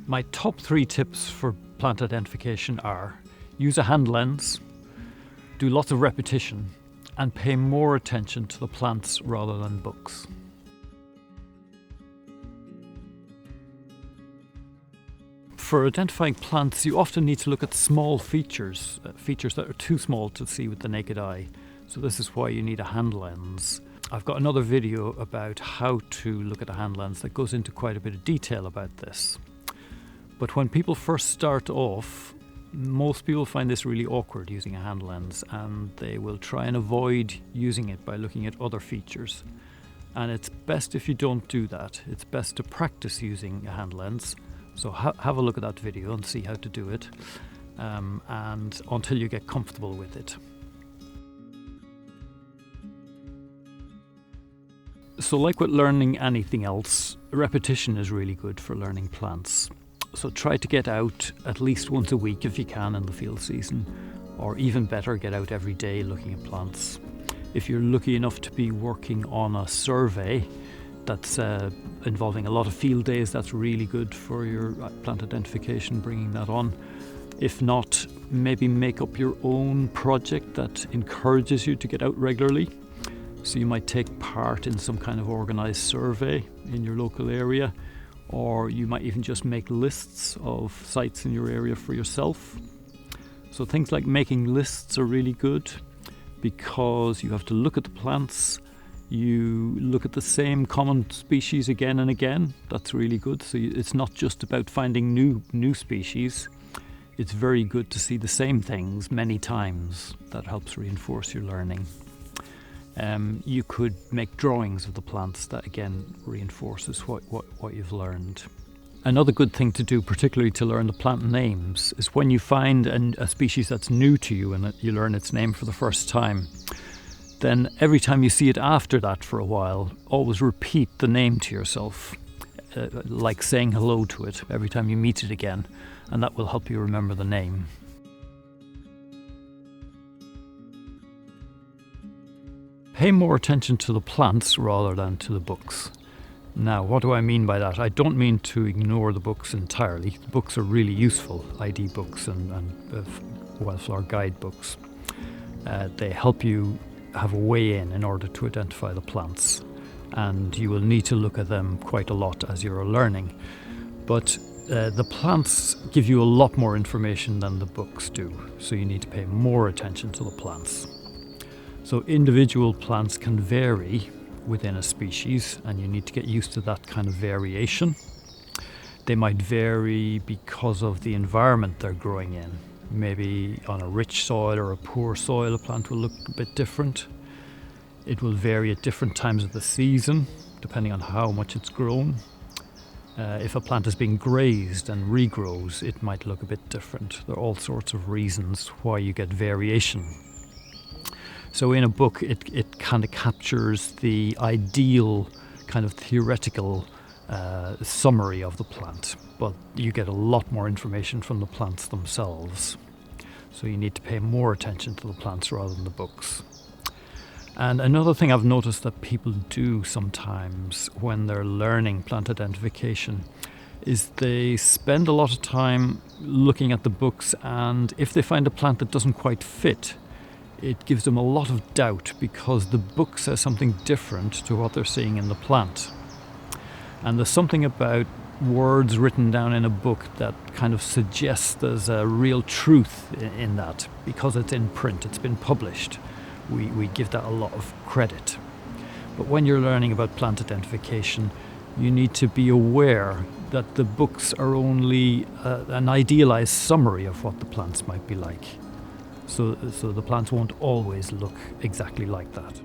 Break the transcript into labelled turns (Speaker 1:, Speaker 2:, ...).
Speaker 1: My top 3 tips for plant identification are: use a hand lens, do lots of repetition, and pay more attention to the plants rather than books. For identifying plants, you often need to look at small features that are too small to see with the naked eye. So this is why you need a hand lens. I've got another video about how to look at a hand lens that goes into quite a bit of detail about this. But when people first start off, most people find this really awkward using a hand lens, and they will try and avoid using it by looking at other features. And it's best if you don't do that. It's best to practice using a hand lens. So have a look at that video and see how to do it, and until you get comfortable with it. So like with learning anything else, repetition is really good for learning plants. So try to get out at least once a week if you can in the field season, or even better, get out every day looking at plants. If you're lucky enough to be working on a survey that's involving a lot of field days, that's really good for your plant identification, bringing that on. If not, maybe make up your own project that encourages you to get out regularly. So you might take part in some kind of organised survey in your local area, or you might even just make lists of sites in your area for yourself. So things like making lists are really good, because you have to look at the plants. You look at the same common species again and again. That's really good. So it's not just about finding new species. It's very good to see the same things many times. That helps reinforce your learning. You could make drawings of the plants. That again reinforces what you've learned. Another good thing to do, particularly to learn the plant names, is when you find a species that's new to you and you learn its name for the first time, then every time you see it after that for a while, always repeat the name to yourself, like saying hello to it every time you meet it again, and that will help you remember the name. Pay more attention to the plants rather than to the books. Now, what do I mean by that? I don't mean to ignore the books entirely. The books are really useful, ID books and wildflower guide books. They help you have a way in order to identify the plants, and you will need to look at them quite a lot as you're learning. But the plants give you a lot more information than the books do, so you need to pay more attention to the plants. So individual plants can vary within a species, and you need to get used to that kind of variation. They might vary because of the environment they're growing in. Maybe on a rich soil or a poor soil, a plant will look a bit different. It will vary at different times of the season, depending on how much it's grown. If a plant is being grazed and regrows, it might look a bit different. There are all sorts of reasons why you get variation. So in a book, it kind of captures the ideal kind of theoretical summary of the plant, but you get a lot more information from the plants themselves. So you need to pay more attention to the plants rather than the books. And another thing I've noticed that people do sometimes when they're learning plant identification is they spend a lot of time looking at the books, and if they find a plant that doesn't quite fit, it gives them a lot of doubt because the book says something different to what they're seeing in the plant. And there's something about words written down in a book that kind of suggests there's a real truth in that, because it's in print, it's been published. We give that a lot of credit. But when you're learning about plant identification, you need to be aware that the books are only an idealized summary of what the plants might be like. So the plants won't always look exactly like that.